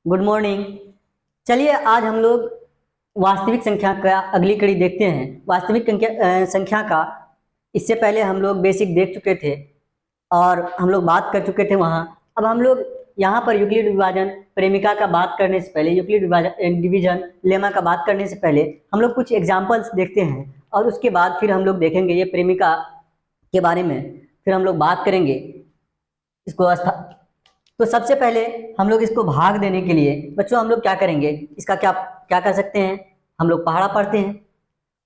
Good morning. चलिए आज हम लोग वास्तविक संख्या का अगली कड़ी देखते हैं। वास्तविक संख्या का इससे पहले हम लोग बेसिक देख चुके थे और हम लोग बात कर चुके थे वहाँ। अब हम लोग यहाँ पर यूक्लिड विभाजन प्रेमिका का बात करने से पहले, यूक्लिड विभाजन डिवीजन लेमा का बात करने से पहले हम लोग कुछ एग्जाम्पल्स देखते हैं और उसके बाद फिर हम लोग देखेंगे ये प्रेमिका के बारे में, फिर हम लोग बात करेंगे इसको तो सबसे पहले हम लोग इसको भाग देने के लिए बच्चों हम लोग क्या करेंगे, इसका क्या क्या कर सकते हैं, हम लोग पहाड़ा पढ़ते हैं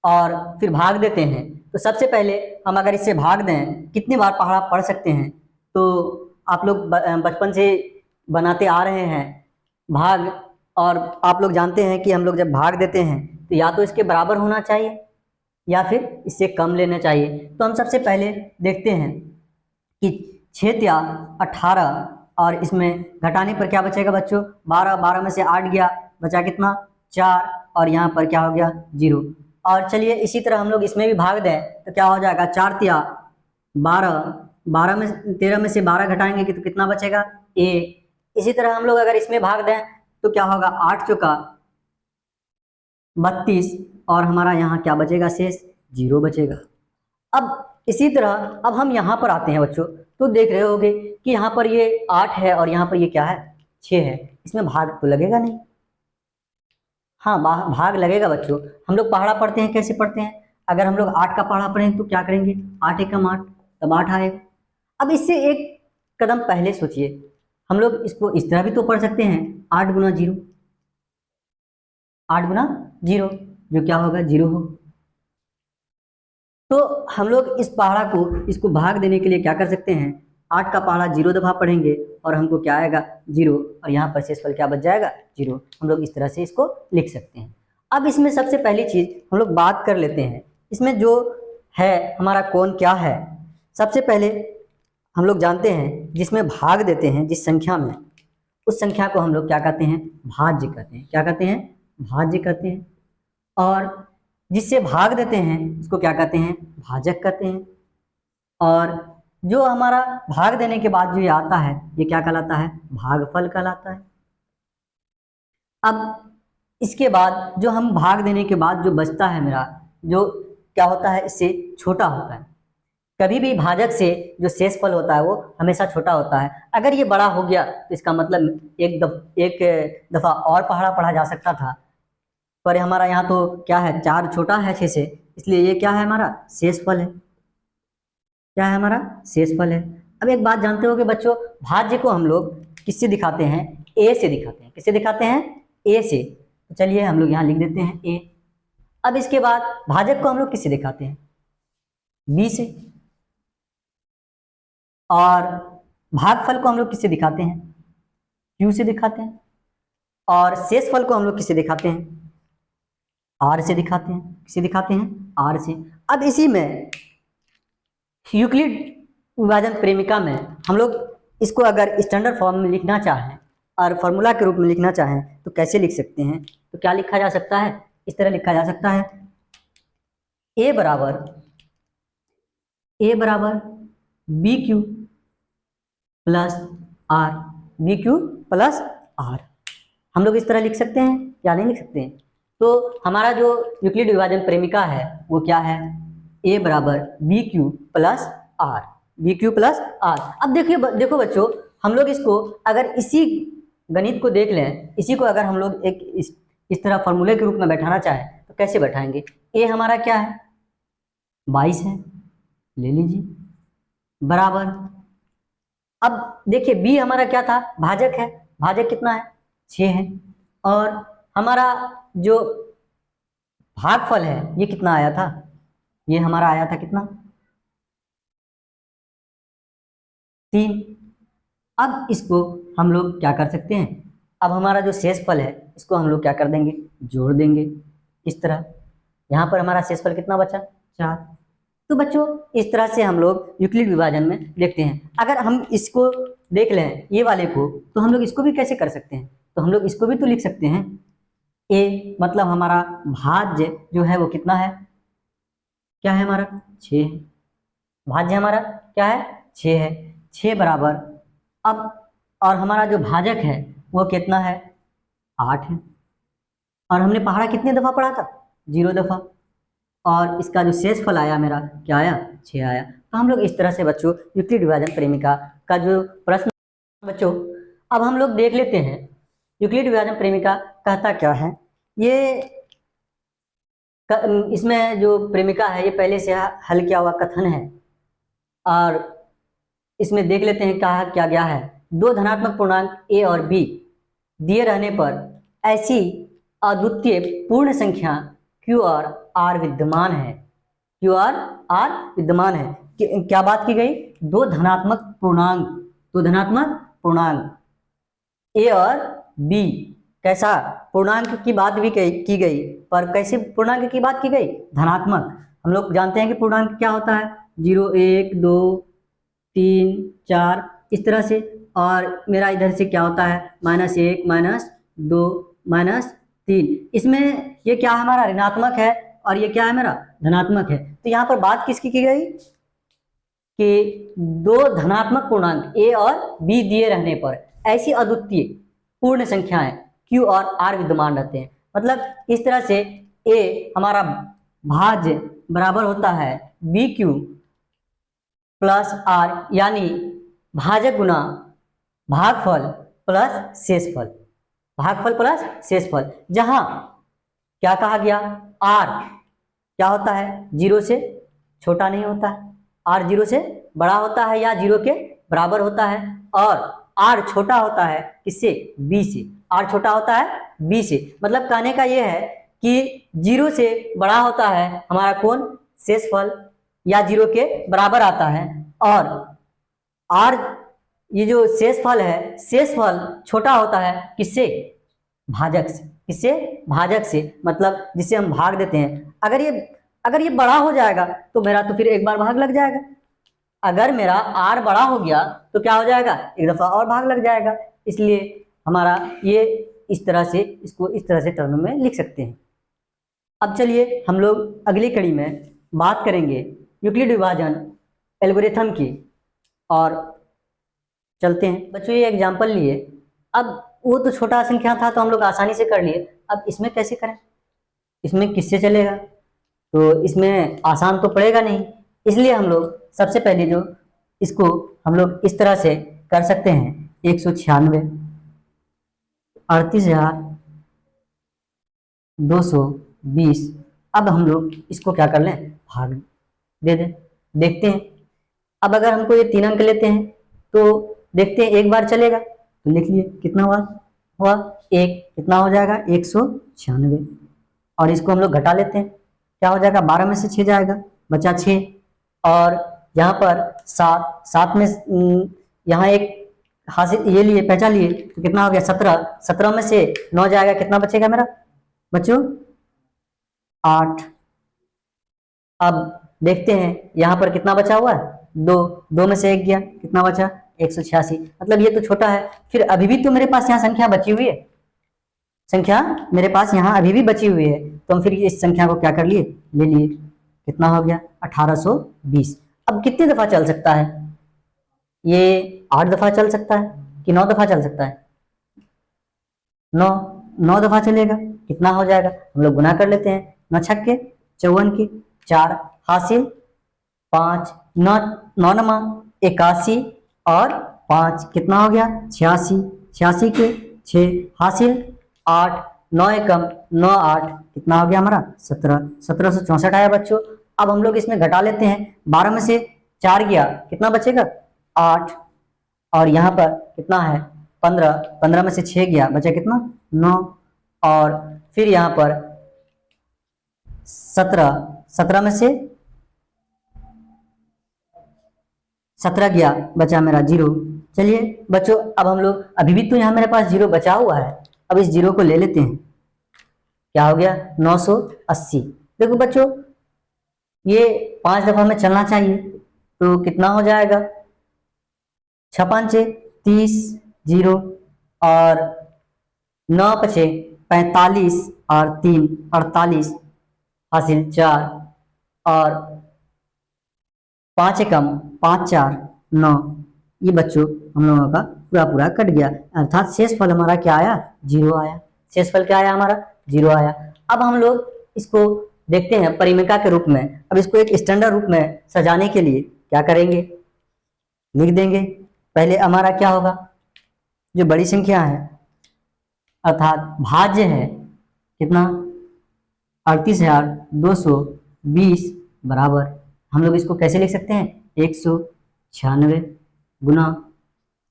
और फिर भाग देते हैं। तो सबसे पहले हम अगर इससे भाग दें, कितनी बार पहाड़ा पढ़ सकते हैं, तो आप लोग बचपन से बनाते आ रहे हैं भाग, और आप लोग जानते हैं कि हम लोग जब भाग देते हैं तो या तो इसके बराबर होना चाहिए या फिर इससे कम लेना चाहिए। तो हम सबसे पहले देखते हैं कि 6 या 18 और इसमें घटाने पर क्या बचेगा बच्चों, 12 में से 8 गया, बचा कितना 4 और यहाँ पर क्या हो गया 0। और चलिए इसी तरह हम लोग इसमें भी भाग दें तो क्या हो जाएगा 4 या 13 में से 12 घटाएंगे कि तो कितना बचेगा 1। इसी तरह हम लोग अगर इसमें भाग दें तो क्या होगा 8 चौका 32 और हमारा यहाँ क्या बचेगा शेष 0 बचेगा। अब इसी तरह अब हम यहाँ पर आते हैं बच्चों, तो देख रहे होगे कि यहाँ पर ये 8 है और यहाँ पर ये क्या है 6 है, इसमें भाग तो लगेगा नहीं। हाँ भाग लगेगा बच्चों। हम लोग पहाड़ा पढ़ते हैं, कैसे पढ़ते हैं, अगर हम लोग 8 का पहाड़ा पढ़ें तो क्या करेंगे 8 एकम 8 तब 8 आएगा। अब इससे एक कदम पहले सोचिए, हम लोग इसको इस तरह भी तो पढ़ सकते हैं 8 गुना 0, 8 गुना 0 जो क्या होगा 0 हो। तो हम लोग इस पहाड़ा को इसको भाग देने के लिए क्या कर सकते हैं, 8 का पहाड़ा 0 दफा पढ़ेंगे और हमको क्या आएगा 0 और यहाँ पर शेषफल क्या बच जाएगा 0। हम लोग इस तरह से इसको लिख सकते हैं। अब इसमें सबसे पहली चीज हम लोग बात कर लेते हैं, इसमें जो है हमारा कोण क्या है। सबसे पहले हम लोग जानते हैं जिसमें भाग देते हैं जिस संख्या में, उस संख्या को हम लोग क्या कहते हैं भाज्य कहते हैं। क्या कहते हैं भाज्य कहते हैं। और जिससे भाग देते हैं उसको क्या कहते हैं भाजक कहते हैं। और जो हमारा भाग देने के बाद जो ये आता है ये क्या कहलाता है भागफल कहलाता है। अब इसके बाद जो हम भाग देने के बाद जो बचता है मेरा, जो क्या होता है इससे छोटा होता है। कभी भी भाजक से जो शेषफल होता है वो हमेशा छोटा होता है। अगर ये बड़ा हो गया तो इसका मतलब एक दफा और पहाड़ा पढ़ा जा सकता था, पर हमारा यहाँ तो क्या है 4 छोटा है 6 से, इसलिए ये क्या है हमारा शेषफल है। क्या है हमारा शेषफल है। अब एक बात जानते हो कि बच्चों भाज्य को हम लोग किससे दिखाते हैं, ए से दिखाते हैं। किससे दिखाते हैं ए से। तो चलिए हम लोग यहाँ लिख देते हैं ए। अब इसके बाद भाजक को हम लोग किससे दिखाते हैं बी से। और भागफल को हम लोग किससे दिखाते हैं क्यू से दिखाते हैं। और शेषफल को हम लोग किससे दिखाते हैं आर से दिखाते हैं। किसे दिखाते हैं आर से। अब इसी में यूक्लिड विभाजन प्रेमिका में हम लोग इसको अगर स्टैंडर्ड फॉर्म में लिखना चाहें और फॉर्मूला के रूप में लिखना चाहें तो कैसे लिख सकते हैं, तो क्या लिखा जा सकता है, इस तरह लिखा जा सकता है ए बराबर B Q plus R, B Q plus R. हम लोग इस तरह लिख सकते हैं या नहीं लिख सकते हैं। तो हमारा जो यूक्लिड विभाजन प्रेमिका है वो क्या है ए बराबर B Q plus R, B Q plus R. अब देखो बच्चों, हम लोग इसको अगर इसी गणित को देख लें, इसी को अगर हम लोग एक इस तरह फॉर्मूले के रूप में बैठाना चाहें तो कैसे बैठाएंगे। ए हमारा क्या है 22 है, ले लीजिए, बराबर। अब देखिए बी हमारा क्या था भाजक है, भाजक कितना है 6 है। और हमारा जो भागफल है ये कितना आया था, ये हमारा आया था कितना 3। अब इसको हम लोग क्या कर सकते हैं, अब हमारा जो शेषफल है इसको हम लोग क्या कर देंगे जोड़ देंगे इस तरह। यहाँ पर हमारा शेषफल कितना बचा 4। तो बच्चों इस तरह से हम लोग यूक्लिड विभाजन में देखते हैं। अगर हम इसको देख लें ये वाले को, तो हम लोग इसको भी कैसे कर सकते हैं, तो हम लोग इसको भी तो लिख सकते हैं ए मतलब हमारा भाज्य जो है वो कितना है, क्या है हमारा 6 है। भाज्य हमारा क्या है 6 है, 6 बराबर। अब और हमारा जो भाजक है वो कितना है 8 है। और हमने पहाड़ा कितने दफ़ा पढ़ा था? 0 दफ़ा। और इसका जो शेषफल आया मेरा क्या आया? 6 आया। तो हम लोग इस तरह से बच्चों यूक्लिड विभाजन प्रेमिका का जो प्रश्न बच्चों अब हम लोग देख लेते हैं यूक्लिड विभाजन प्रेमिका कहता क्या है। ये इसमें जो प्रेमिका है ये पहले से हल किया हुआ कथन है और इसमें देख लेते हैं क्या गया है। दो धनात्मक पूर्णांक a और b दिए रहने पर ऐसी अद्वितीय पूर्ण संख्या q और r विद्यमान है। q और r विद्यमान है। क्या बात की गई? दो धनात्मक पूर्णांक a और b कैसा पूर्णांक की बात भी की गई, पर कैसे पूर्णांक की बात की गई? धनात्मक। हम लोग जानते हैं कि पूर्णांक क्या होता है? 0 1 2 3 4 इस तरह से। और मेरा इधर से क्या होता है? -1 -2 -3। इसमें ये क्या है? हमारा ऋणात्मक है और ये क्या है? मेरा धनात्मक है। तो यहाँ पर बात किसकी की गई कि दो धनात्मक पूर्णांक a और b दिए रहने पर ऐसी अद्वितीय पूर्ण संख्याएं q और r विद्यमान रहते हैं। मतलब इस तरह से a हमारा भाज्य बराबर होता है bq प्लस r, यानी भाजक गुना भागफल प्लस शेषफल, भागफल प्लस शेषफल। जहां क्या कहा गया? r क्या होता है? 0 से छोटा नहीं होता है, r 0 से बड़ा होता है या 0 के बराबर होता है। और r छोटा होता है किससे? b से। r छोटा होता है b से। मतलब कहने का ये है कि 0 से बड़ा होता है हमारा कौन? शेषफल, या 0 के बराबर आता है। और r ये जो शेषफल है, शेषफल छोटा होता है किससे? भाजक से। किससे? भाजक से। मतलब जिसे हम भाग देते हैं। अगर ये बड़ा हो जाएगा तो मेरा तो फिर एक बार भाग लग जाएगा। अगर मेरा r बड़ा हो गया तो क्या हो जाएगा? एक दफा और भाग लग जाएगा। इसलिए हमारा ये इस तरह से, इसको इस तरह से टर्म में लिख सकते हैं। अब चलिए हम लोग अगली कड़ी में बात करेंगे यूक्लिड विभाजन एल्गोरिथम की और चलते हैं। बच्चों ये एग्जाम्पल लिए, अब वो तो छोटा संख्या था तो हम लोग आसानी से कर लिए, अब इसमें कैसे करें? इसमें किससे चलेगा? तो इसमें आसान तो पड़ेगा नहीं। इसलिए हम लोग सबसे पहले जो इसको हम लोग इस तरह से कर सकते हैं 196 38,220। अब हम लोग इसको क्या कर लें? भाग दे दें। देखते हैं। अब अगर हमको ये 3 अंक लेते हैं तो देखते हैं एक बार चलेगा तो लिख लिए। कितना हुआ 1। कितना हो जाएगा? 196। और इसको हम लोग घटा लेते हैं। क्या हो जाएगा? 12 में से 6 जाएगा, बचा 6। और यहाँ पर 7 में यहाँ एक हासिल ये लिए, पहचान लिए तो कितना हो गया? 17। 17 में से 9 जाएगा, कितना बचेगा मेरा बच्चों? 8। अब देखते हैं यहाँ पर कितना बचा हुआ है? 2 में से 1 गया, कितना बचा? 186। मतलब ये तो छोटा है। फिर अभी भी तो मेरे पास यहाँ संख्या बची हुई है, संख्या मेरे पास यहाँ अभी भी बची हुई है। तो हम फिर इस संख्या को क्या कर लिए? ले लिए। कितना हो गया? 1820। अब कितने दफा चल सकता है ये? 8 दफा चल सकता है कि 9 दफा चल सकता है? 9 दफा चलेगा। कितना हो जाएगा? हम लोग गुना कर लेते हैं। 9 छक्के 54 की 4 हासिल 5 9 9 81 और 5 कितना हो गया? 86। 86 के 6 हासिल 8 9 एकम 9 8 कितना हो गया हमारा? 17। 1764 आया बच्चों। अब हम लोग इसमें घटा लेते हैं। 12 में से 4 गया, कितना बचेगा? 8। और यहाँ पर कितना है? 15। 15 में से 6 गया, बचा कितना? 9। और फिर यहाँ पर 17। 17 में से 17 गया, बचा मेरा 0। चलिए बच्चों अब हम लोग अभी भी तो यहाँ मेरे पास 0 बचा हुआ है। अब इस 0 को ले लेते हैं। क्या हो गया? 980। देखो बच्चों ये 5 दफा में चलना चाहिए तो कितना हो जाएगा? 6 5 30 0 और 9 5 45 और 3 48 हासिल 4 और 5 एकम 5 4 9। ये बच्चों हम लोगों का पूरा कट गया, अर्थात शेषफल हमारा क्या आया? 0 आया। शेषफल क्या आया हमारा 0 आया। अब हम लोग इसको देखते हैं परिमेयका के रूप में। अब इसको एक स्टैंडर्ड रूप में सजाने के लिए क्या करेंगे, लिख देंगे। पहले हमारा क्या होगा, जो बड़ी संख्या है अर्थात भाज्य है कितना 38,220 बराबर, हम लोग इसको कैसे लिख सकते हैं 196 गुना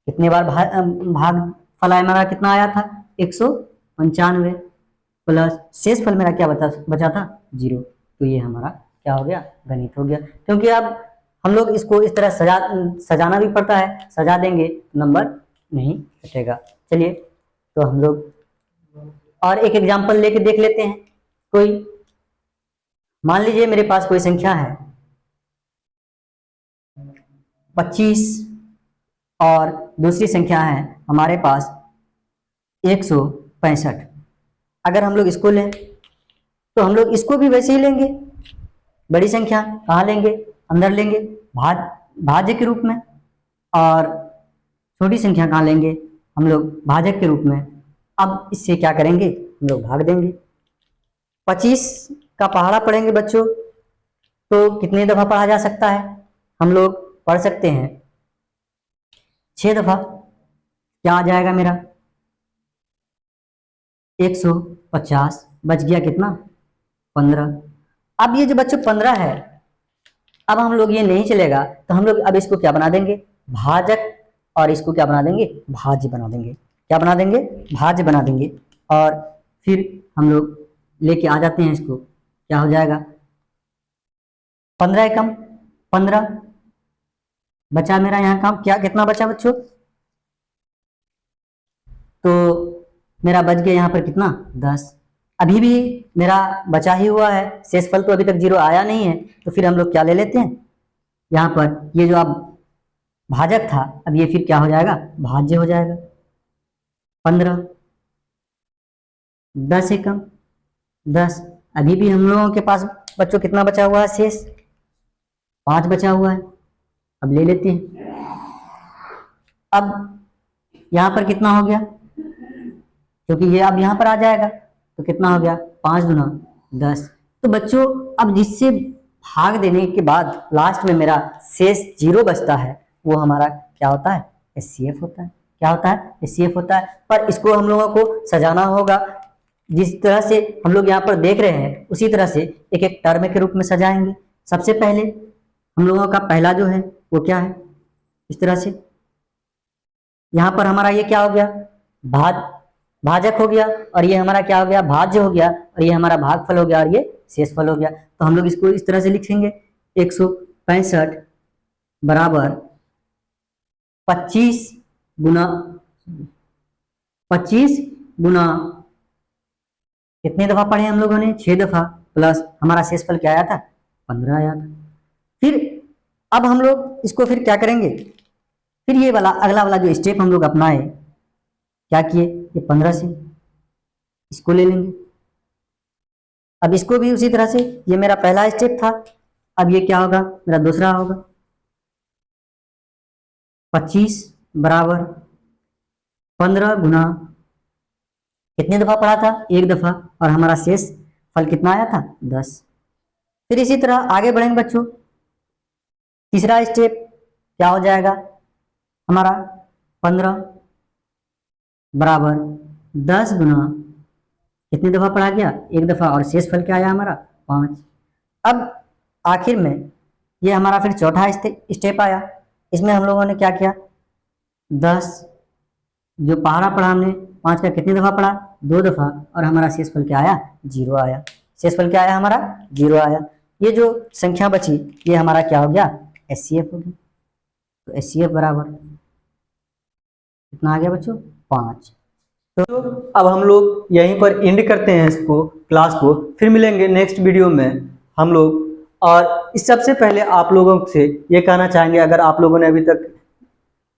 कितने बार भाग फल हमारा कितना आया था 195 प्लस शेष फल मेरा क्या बचा था 0। तो ये हमारा क्या हो गया गणित हो गया। क्योंकि अब हम लोग इसको इस तरह सजाना भी पड़ता है, सजा देंगे तो नंबर नहीं कटेगा। चलिए तो हम लोग और एक एग्जांपल लेके देख लेते हैं। कोई मान लीजिए मेरे पास कोई संख्या है 25 और दूसरी संख्या है हमारे पास 165। अगर हम लोग इसको लें तो हम लोग इसको भी वैसे ही लेंगे, बड़ी संख्या कहाँ लेंगे अंदर लेंगे भाज्य के रूप में, और छोटी संख्या कहाँ लेंगे हम लोग भाजक के रूप में। अब इससे क्या करेंगे हम लोग भाग देंगे। 25 का पहाड़ा पढ़ेंगे बच्चों तो कितने दफा पढ़ा जा सकता है, हम लोग पढ़ सकते हैं 6 दफा। क्या आ जाएगा मेरा 150 बच गया कितना 15। अब ये जो बच्चों 15 है, अब हम लोग ये नहीं चलेगा तो हम लोग अब इसको क्या बना देंगे भाजक, और इसको क्या बना देंगे भाज्य बना देंगे। क्या बना देंगे भाज्य बना देंगे। और फिर हम लोग लेके आ जाते हैं इसको, क्या हो जाएगा 15 एकम 15 बचा मेरा यहाँ काम क्या कितना बचा बच्चों, तो मेरा बच गया यहाँ पर कितना 10। अभी भी मेरा बचा ही हुआ है, शेषफल तो अभी तक 0 आया नहीं है। तो फिर हम लोग क्या ले लेते हैं यहाँ पर, ये जो अब भाजक था अब ये फिर क्या हो जाएगा भाज्य हो जाएगा। 15 10 एकम 10। अभी भी हम लोगों के पास बच्चों कितना बचा हुआ है शेष 5 बचा हुआ है। अब ले लेते हैं। अब यहाँ पर कितना हो गया, क्योंकि ये अब यहाँ पर आ जाएगा तो कितना हो गया 5 गुना 10। तो बच्चों अब जिससे भाग देने के बाद लास्ट में मेरा शेष 0 बचता है वो हमारा क्या होता है एचसीएफ होता है। क्या होता है एचसीएफ होता है। पर इसको हम लोगों को सजाना होगा, जिस तरह से हम लोग यहाँ पर देख रहे हैं उसी तरह से एक एक टर्म के रूप में सजाएंगे। सबसे पहले हम लोगों का पहला जो है वो क्या है, इस तरह से यहाँ पर हमारा ये क्या हो गया भाजक हो गया, और ये हमारा क्या हो गया भाज्य हो गया, और ये हमारा भागफल हो गया, और ये शेषफल हो गया। तो हम लोग इसको इस तरह से लिखेंगे 165 बराबर 25 गुना कितने दफा पढ़े हम लोगों ने 6 दफा, प्लस हमारा शेषफल क्या आया था 15 आया था। फिर अब हम लोग इसको फिर क्या करेंगे, फिर ये वाला अगला वाला जो स्टेप हम लोग अपनाए क्या किए, ये 15 से इसको ले लेंगे। अब इसको भी उसी तरह से, ये मेरा पहला स्टेप था, अब ये क्या होगा मेरा दूसरा होगा 25 बराबर 15 गुना कितने दफा पढ़ा था 1 दफा, और हमारा शेष फल कितना आया था 10। फिर इसी तरह आगे बढ़ेंगे बच्चों। तीसरा स्टेप क्या हो जाएगा हमारा 15 बराबर 10 गुना कितने दफा पढ़ा गया 1 दफा, और शेष फल क्या आया हमारा 5। अब आखिर में ये हमारा फिर चौथा स्टेप आया। इसमें हम लोगों ने क्या किया 10 जो पहाड़ा पढ़ा हमने 5 का कितने दफा पढ़ा 2 दफा, और हमारा शेषफल क्या आया 0 आया। शेषफल क्या आया हमारा 0 आया। ये जो संख्या बची ये हमारा क्या हो गया एचसीएफ हो गया। तो एचसीएफ बराबर कितना आ गया बच्चों 5। तो अब हम लोग यहीं पर एंड करते हैं इसको क्लास को, फिर मिलेंगे नेक्स्ट वीडियो में हम लोग। और इस सबसे पहले आप लोगों से ये कहना चाहेंगे, अगर आप लोगों ने अभी तक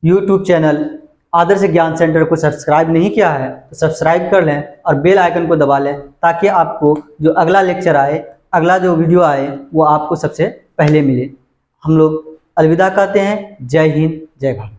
YouTube चैनल आदर्श ज्ञान सेंटर को सब्सक्राइब नहीं किया है तो सब्सक्राइब कर लें और बेल आइकन को दबा लें, ताकि आपको जो अगला लेक्चर आए, अगला जो वीडियो आए वो आपको सबसे पहले मिले। हम लोग अलविदा कहते हैं। जय हिंद जय भारत।